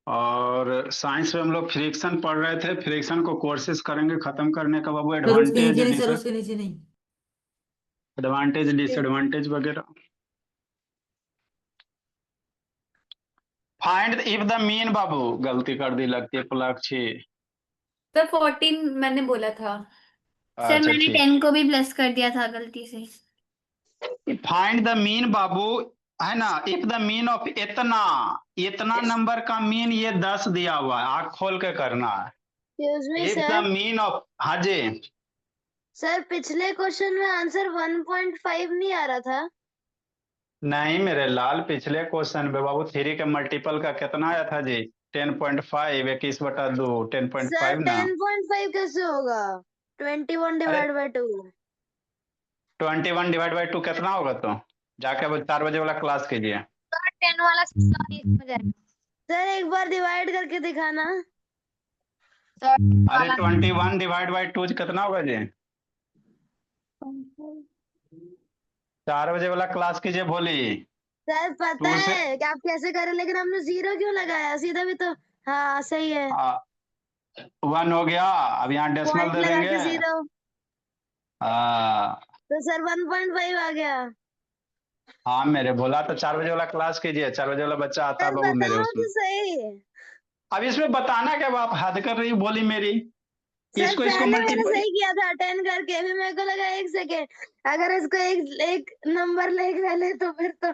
और साइंस में हम लोग फ्रिक्शन पढ़ रहे थे, फ्रिक्शन को कोशिश करेंगे खत्म करने का बाबू। सर उसके नीचे नहीं, सर एडवांटेज उसके नीचे नहीं। एडवांटेज डिसएडवांटेज वगैरह। फाइंड इफ द मीन बाबू, गलती कर दी लगती है पलाक्षी। सर 14 मैंने बोला था। सर अच्छा मैंने ठीक। 10 को भी प्लस कर दिया था गलती से। फाइंड द मीन बाबू, है ना। इफ द मीन ऑफ इतना, इतना नंबर का मीन ये 10 दिया हुआ है, आंख खोल के करना है। Excuse me if the sir. Mean of, हाँ जी। सर पिछले क्वेश्चन में आंसर 1.5 नहीं आ रहा था। नहीं मेरे लाल, पिछले क्वेश्चन में बाबू 3 के मल्टीपल का कितना आया था जी? 10.5, 21/2, सर 10.5 ना। 10.5 कैसे होगा? 21 अरे डिवाइड बाय 2। 21/2 कितना होगा? तो जाके अब 4 बजे वाला क्लास कीजिए। 10 वाला सर एक बार डिवाइड करके दिखाना। अरे 21/2 कितना होगा जी? 4 बजे वाला क्लास कीजिए भोली। सर पता 2 से है कि आप कैसे करें, लेकिन हमने 0 क्यों लगाया? सीधा भी तो। हाँ सही है। 1 हो गया, अब यहाँ डेसिमल पॉइंट दे लगा देंगे। के 0। हाँ तो सर 1.5 आ गया। हाँ मेरे बोला तो 4 बजे वाला क्लास कीजिए, 4 बजे वाला बच्चा आता है सर बाबू मेरे बताओ उसमें। तो सही। अब इसमें बताना क्या, आप हद कर रही बोली मेरी। सर इसको पहले मैंने मल्टीपल। सही किया था 10 करके, फिर मेरे को लगा 1 सेकेंड, अगर इसको एक एक नंबर ले ले तो फिर तो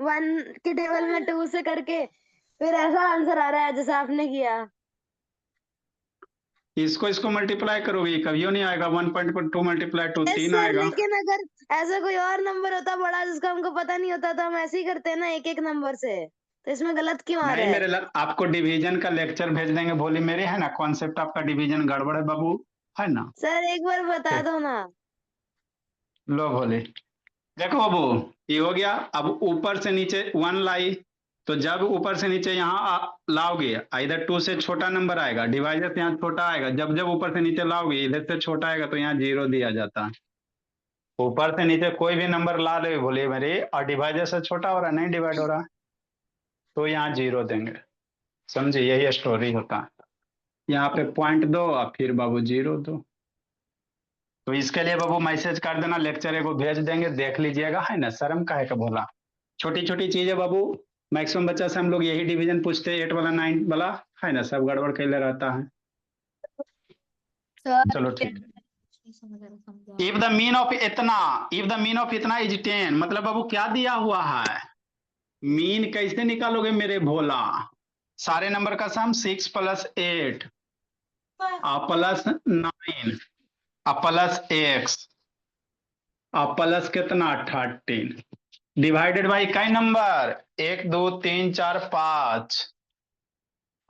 1 के टेबल में 2 से करके फिर ऐसा आंसर आ रहा है जैसा आपने किया। इसको मल्टीप्लाई करोगी कभी नहीं आएगा। 1.2 मल्टीप्लाई 2 यस 3 सर, आएगा। लेकिन अगर ऐसा कोई और नंबर होता बड़ा जिसका हमको पता नहीं होता तो हम ऐसे ही करते हैं ना, एक एक नंबर से। तो इसमें गलत क्यों आ नहीं रहा है? मेरे आपको डिवीजन का लेक्चर भेज देंगे भोली मेरी, है ना। कॉन्सेप्ट आपका डिवीजन गड़बड़ है बाबू, है ना। सर एक बार बता दो ना। लो भोली, देखो बाबू, ये हो गया। अब ऊपर से नीचे 1 लाई, तो जब ऊपर से नीचे यहाँ लाओगे, इधर 2 से छोटा नंबर आएगा, डिवाइजर से यहाँ छोटा आएगा। जब जब ऊपर से नीचे लाओगे इधर से छोटा आएगा, तो यहाँ 0 दिया जाता है। ऊपर से नीचे कोई भी नंबर ला ले बोलिए मेरे, और डिवाइजर से छोटा हो रहा है, नहीं डिवाइड हो रहा है, तो यहाँ 0 देंगे। समझे, यही स्टोरी होता है। यहाँ पे पॉइंट दो और फिर बाबू 0 दो। तो इसके लिए बाबू मैसेज कर देना, लेक्चर को भेज देंगे, देख लीजिएगा, है ना। शर्म काहे का बोला, छोटी छोटी चीजें बाबू। मैक्सिमम बच्चा से हम लोग यही डिवीजन पूछते हैं, 8 वाला 9 वाला, है ना। सब गड़बड़ कैले रहता है। चलो ठीक है। इफ द मीन ऑफ इतना, इफ द मीन ऑफ इतना इज 10, मतलब बाबू क्या दिया हुआ है? मीन कैसे निकालोगे मेरे भोला? सारे नंबर का सम 6 + 8 प्लस 9 प्लस x प्लस कितना 13 डिवाइडेड बाई कई नंबर 1 2 3 4 5।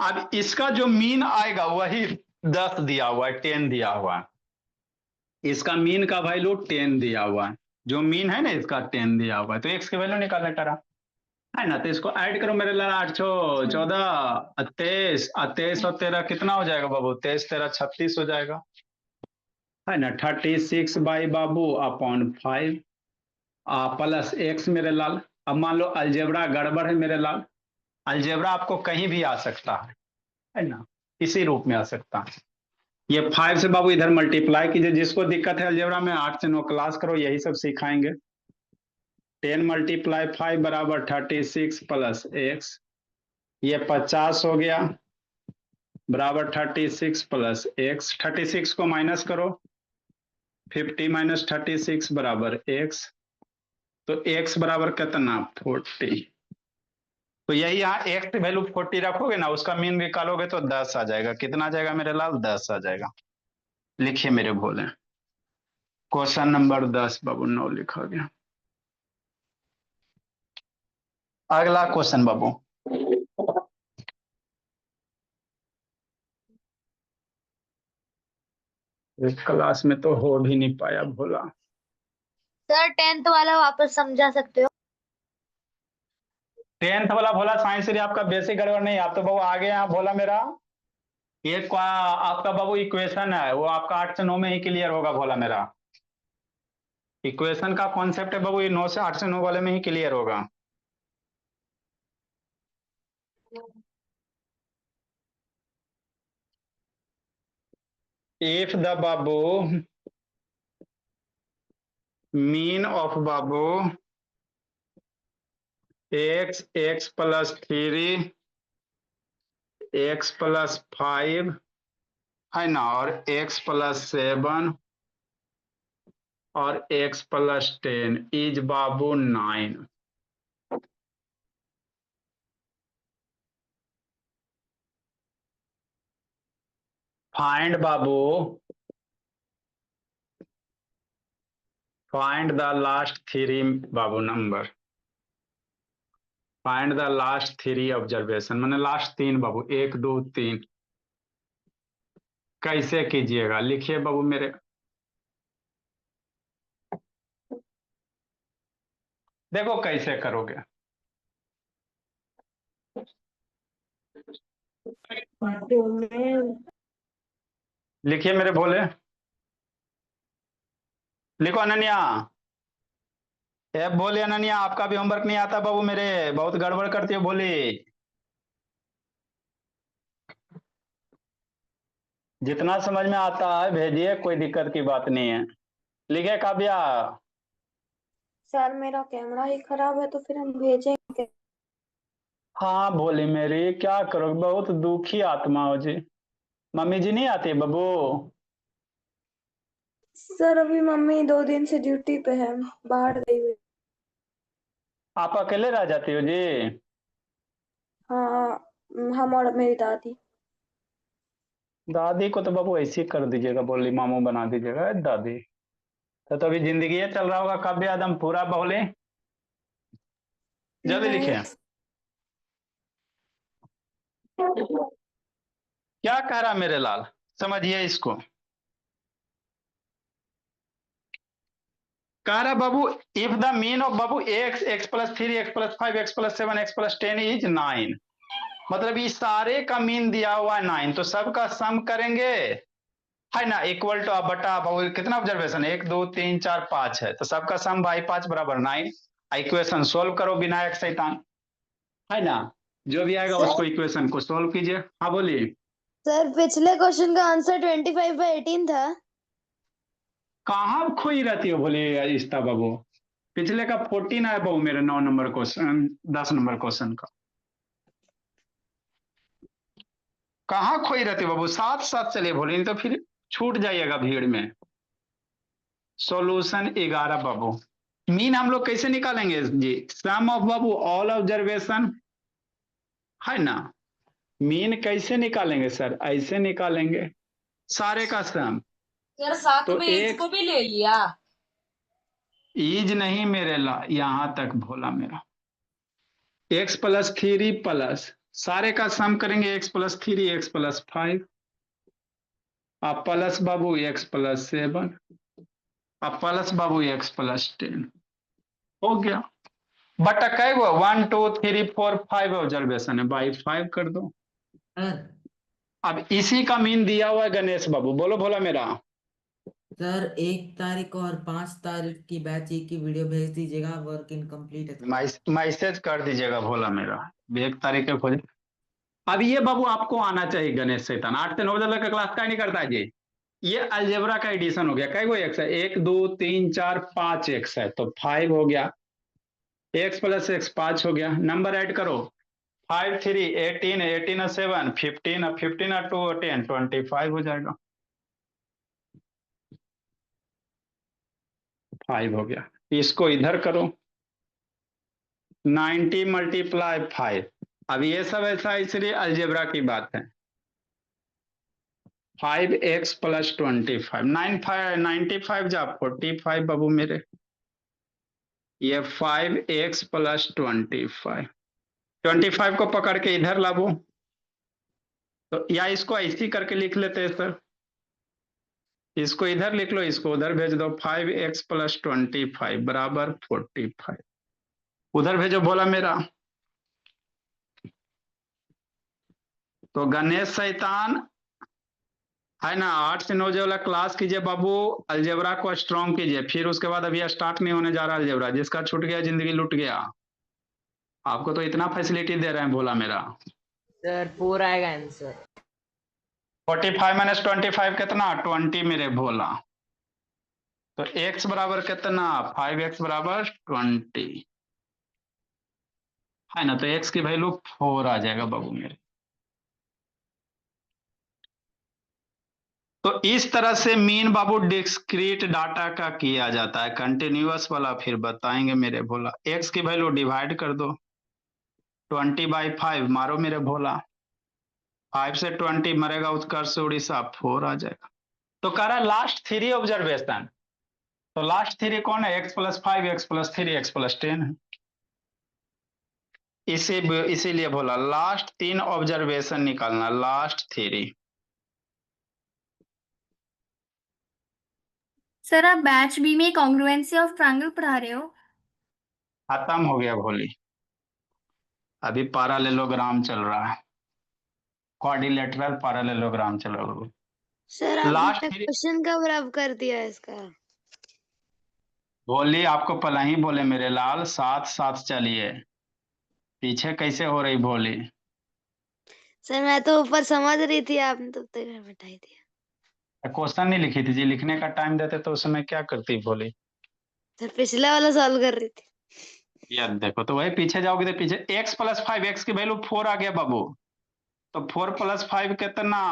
अब इसका जो मीन आएगा वही 10 दिया हुआ है, 10 दिया हुआ है। इसका मीन का वैल्यू 10 दिया हुआ है, जो मीन है ना इसका 10 दिया हुआ है। तो x की वैल्यू निकालना टरा, है ना। तो इसको ऐड करो मेरे लाल, 8 14 23 23 और 13 कितना हो जाएगा बाबू? 23 13 36 हो जाएगा, है ना। 36/बाबू/5 प्लस x मेरे लाल। अब मान लो अलजेब्रा गड़बड़ है मेरे लाल, अलजेब्रा आपको कहीं भी आ सकता है ना, इसी रूप में आ सकता है। ये 5 से बाबू इधर मल्टीप्लाई कीजिए, जिसको दिक्कत है अलजेब्रा में 8 से 9 क्लास करो, यही सब सिखाएंगे। 10 × 5 बराबर 36 + x, ये 50 हो गया, बराबर 36 + x। 36 को माइनस करो, 50 - 36 बराबर x। तो x बराबर कितना? 40। तो यही यहाँ x की वैल्यू 40 रखोगे ना, उसका मीन निकालोगे तो 10 आ जाएगा। कितना आ जाएगा मेरे लाल? 10 आ जाएगा। लिखिए मेरे भोले, क्वेश्चन नंबर 10 बाबू 9 लिखा गया। अगला क्वेश्चन बाबू, इस क्लास में तो हो भी नहीं पाया भोला। सर 10th वाला वापस समझा सकते हो? 10th वाला भोला साइंस रे आपका बेसिक गड़बड़ नहीं, आप तो बाबू आगे यहाँ भोला मेरा ये आपका बाबू इक्वेशन है वो आपका 8 से 9 में ही क्लियर होगा भोला मेरा। इक्वेशन का कॉन्सेप्ट है बाबू ये 9 से 8 से 9 वाले में ही क्लियर होगा। If the Babu mean of बाबू x प्लस 3 x प्लस 5 है ना और x प्लस 7 और x plus 10 is Babu 9। Find Babu find the last 3 Babu number, find the last 3 observation मैंने लास्ट 3 बाबू 1 2 3। कैसे कीजिएगा लिखिए बाबू मेरे, देखो कैसे करोगे। लिखिए मेरे भोले, लिखो अनन्या। ए बोले अनन्या आपका भी होमवर्क नहीं आता बाबू मेरे, बहुत गड़बड़ करती हो बोली। जितना समझ में आता है भेजिए, कोई दिक्कत की बात नहीं है। लिखे काव्या। सर मेरा कैमरा ही खराब है तो फिर हम भेजेंगे। हाँ बोली मेरी, क्या करोगे, बहुत दुखी आत्मा हो जी। मम्मी जी नहीं आती बाबू? सर अभी मम्मी 2 दिन से ड्यूटी पे है, बाहर गई हुई। आप अकेले रह जाती हो जी? हाँ, हम और मेरी दादी। दादी को तो बाबू ऐसे ही कर दीजिएगा, बोली मामू बना दीजिएगा दादी। तो अभी जिंदगी ये चल रहा होगा काव्य आदम पूरा बोले। जल्दी नहीं लिखे। क्या कह रहा मेरे लाल, समझिए इसको। कह रहा बाबू इफ द मीन ऑफ बाबू x plus 3 x plus 5 x plus 7 x plus 10 is 9, मतलब इस सारे का मीन दिया हुआ है 9, तो सबका सम करेंगे है ना, इक्वल टू बटा बाबू कितना ऑब्जर्वेशन 1 2 3 4 5 है, तो सबका सम भाई 5 बराबर 9। इक्वेशन सोल्व करो विनायक शैतान, है ना, जो भी आएगा उसको इक्वेशन को सोल्व कीजिए। हाँ बोलिए। सर पिछले क्वेश्चन का आंसर 25/18 था। कहाँ खोई रहती हो बोले इस्ता बाबू, पिछले का 14 है बाबू मेरे 9 नंबर क्वेश्चन 10 नंबर क्वेश्चन का। कहाँ खोई रहती हो बाबू, साथ साथ चलिए बोले, नहीं तो फिर छूट जाइएगा भीड़ में। सॉल्यूशन 11 बाबू, मीन हम लोग कैसे निकालेंगे जी, सम ऑफ बाबू ऑल ऑब्जर्वेशन है ना। मीन कैसे निकालेंगे सर, ऐसे निकालेंगे सारे का सम। सर साथ तो में एज एक को भी ले लिया। ईज नहीं मेरे ला यहां तक भोला मेरा, x प्लस 3 प्लस सारे का सम करेंगे x प्लस 3 x प्लस 5 अब प्लस बाबू x प्लस 7 अब प्लस बाबू x प्लस 10 हो गया। बटा कै गो 1 2 3 4 5 ऑब्जर्वेशन है बाई 5 कर दो। सर अब इसी का मीन दिया हुआ है गणेश बाबू, बोलो भोला मेरा। सर 1 तारीख और 5 तारीख की बैच की वीडियो भेज दीजिएगा, वर्क इनकम्प्लीट है थोड़ा। मैसेज कर दीजिएगा भोला मेरा, 1 तारीख के खोज। अब ये बाबू आपको आना चाहिए गणेश शैतान, 8 से 9 बजे का क्लास का नहीं करता है जी। ये अलजेब्रा का एडिशन हो गया, कै गो एक्स है 1 2 3 4 5 एक्स है तो 5 हो गया, एक्स प्लस एक्स 5 हो गया, नंबर ऐड करो 5 3 18 18 7 15 15 2 10 25 हो जाएगा, 5 हो गया। इसको इधर करो 90 मल्टीप्लाई 5। अब ये सब ऐसा इसलिए अलजेब्रा की बात है। 5x प्लस 25 95 जा 45 बाबू मेरे, ये 5x प्लस 25 को पकड़ के इधर लाबो, तो या इसको ऐसी करके लिख लेते हैं सर, इसको इधर लिख लो, इसको उधर भेज दो। 5x + 25 बराबर 45। उधर भेजो भोला मेरा। तो गणेश शैतान है ना, 8 से 9 वाला क्लास कीजिए बाबू। अलजेब्रा को स्ट्रॉन्ग कीजिए, फिर उसके बाद अभी स्टार्ट नहीं होने जा रहा अलजेब्रा। जिसका छूट गया जिंदगी लुट गया। आपको तो इतना फैसिलिटी दे रहे हैं भोला मेरा। सर 4 आएगा आंसर। 45 - 25 कितना? 20 मेरे भोला। तो x बराबर कितना? 5x बराबर 20 है ना। तो x की वैल्यू 4 आ जाएगा बाबू मेरे। तो इस तरह से मीन बाबू डिस्क्रीट डाटा का किया जाता है। कंटिन्यूअस वाला फिर बताएंगे मेरे भोला। x की वैल्यू डिवाइड कर दो 20/5 मारो मेरे भोला। 5 से 20 मरेगा उत्कर्ष उड़ीसा, 4 आ जाएगा। तो कह रहा है लास्ट 3 ऑब्जर्वेशन। तो लास्ट 3 कौन है? x + 5, x + 3, x + 10 है। इसीलिए बोला लास्ट 3 ऑब्जर्वेशन निकालना, लास्ट 3। सर आप बैच बी में कॉन्ग्रुएंसी ऑफ ट्रायंगल पढ़ा रहे हो? खत्म हो गया भोली। अभी पैरेललोग्राम चल रहा है, क्वाड्रिलेटरल पैरेललोग्राम चल रहा है। सर लास्ट आपने 3 क्वेश्चन कब रब कर दिया इसका? भोली आपको पहले ही बोले मेरे लाल, साथ साथ चलिए। पीछे कैसे हो रही भोली? सर मैं तो ऊपर समझ रही थी, आपने तो बैठाई दिया। क्वेश्चन नहीं लिखी थी जी, लिखने का टाइम देते तो उसमें क्या करती भोली? सर पिछला वाला सॉल्व कर रही थी। यार देखो, तो वही पीछे जाओगे तो पीछे x + 5, x की वैल्यू 4 आ गया बाबू। तो 4 + 5 कितना?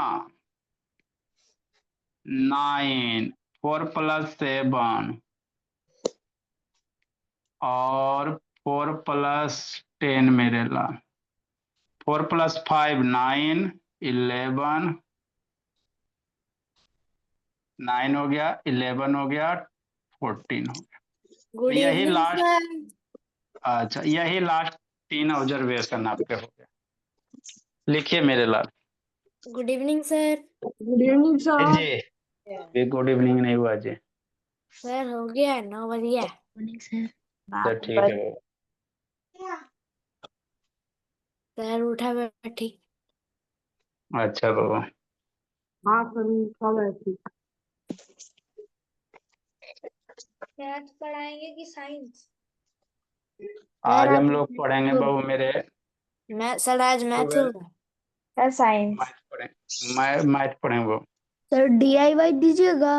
9। 4 + 7 और 4 + 10 मेरे लाल। 4 + 5 9, 11 9 हो गया, 11 हो गया, 14 हो गया। तो गुड यही इवनिंग लास्ट। सर। अच्छा, यही लास्ट 3 ऑब्जर्वेशन आपके हो गए। लिखिए मेरे लाल। Good evening sir. Good evening जी भी गुड इवनिंग नहीं हुआ जी। सर हो गया 9 बज गया। अच्छा ठीक है बाबू। सर उठा बैठी। अच्छा बाबू। हाँ सर मैथ पढ़ाएंगे कि साइंस? आज हम लोग पढ़ेंगे बाबू मेरे मैं सर आज मैथ 12 होगा। Sir science. मैथ पढ़ें, मैथ पढ़ेंगे वो। सर DIY दीजिएगा।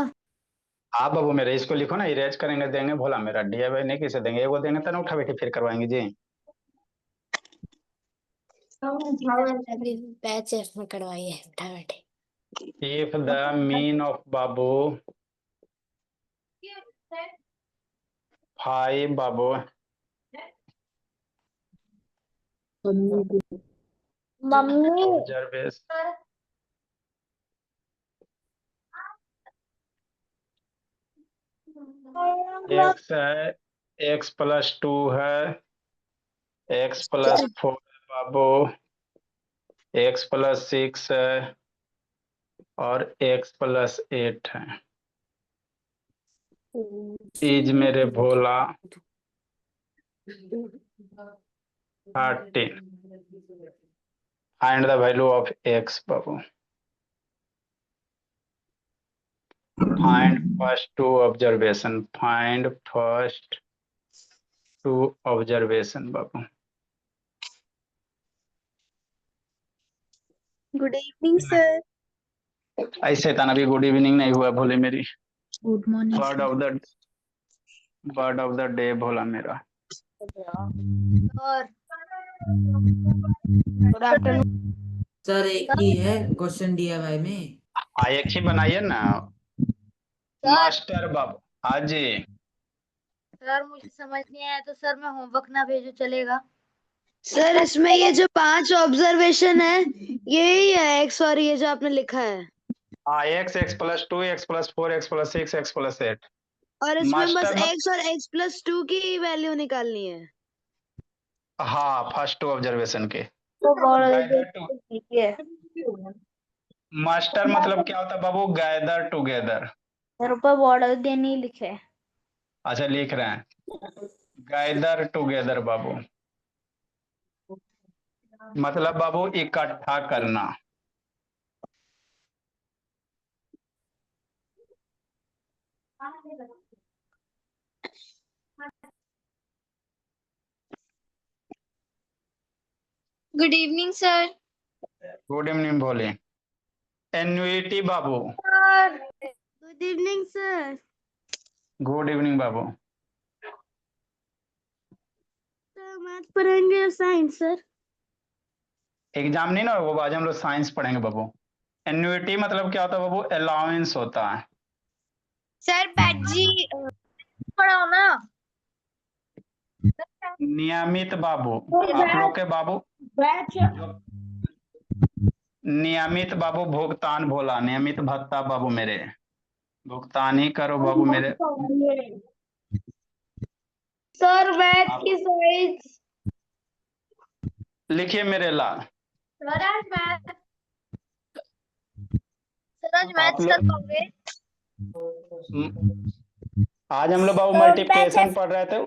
हाँ बाबू मेरे, इसको लिखो ना, इरेज करेंगे देंगे भोला मेरा। DIY नहीं किसे देंगे, एगो देंगे तो ना उठा बैठी फिर करवाएंगे जी। अभी बैच एफ में करवाइए उठा बैठे। If the mean of Babu 5 Babu mummy observation x है, x + 2 है, x + 4 है बाबू, x + 6 है और x + 8 है। इज मेरे भोला 13। Find the value of x बाबू। Find first 2 observation, find first 2 observation बाबू। Good evening sir. ऐसे तना भी गुड इवनिंग नहीं हुआ भोले मेरी। Good morning bird of the day भोला मेरा। और गुड आफ्टरनून सर एक ही है क्वेश्चन DIY में। एक ही बनाइए ना मास्टर बाबू। हाँ जी। सर मुझे समझ नहीं आया तो सर मैं होमवर्क ना भेजूं चलेगा? सर इसमें ये जो 5 ऑब्जर्वेशन है यही है एक्स, और ये जो आपने लिखा है। हाँ x + 2 x + 4 x + 6 x + 8। और इसमें बस मास्टर मत। x और x + 2 की वैल्यू निकालनी है। हाँ फर्स्ट 2 ऑब्जर्वेशन के। तो गैदर टू है। मास्टर मतलब क्या होता है बाबू? Gather together. सर ऊपर बॉर्डर दे नहीं लिखे है। अच्छा लिख रहे हैं गैदर टुगेदर बाबू, मतलब बाबू इकट्ठा करना। Good evening sir. Good evening भोले। एन्युइटी बाबू। Good evening sir. Good evening बाबू। सर मैथ पढ़ेंगे या साइंस सर? एग्जाम नहीं ना वो, आज हम लोग साइंस पढ़ेंगे बाबू। एन्युइटी मतलब क्या होता है बाबू? अलाउंस होता है। सर बैजी पढ़ाओ ना। नियमित बाबू, आप लोग के बाबू जो नियमित बाबू भुगतान भोला, नियमित भत्ता बाबू मेरे, भुगतान ही करो बाबू मेरे। सर मैथ आप की साइंस। लिखिए मेरे लाल। सर आज मैथ, सर आज आप मैथ्स कर लोग पाओगे? आज हम लोग बाबू तो मल्टीप्लिकेशन पढ़ रहे थे,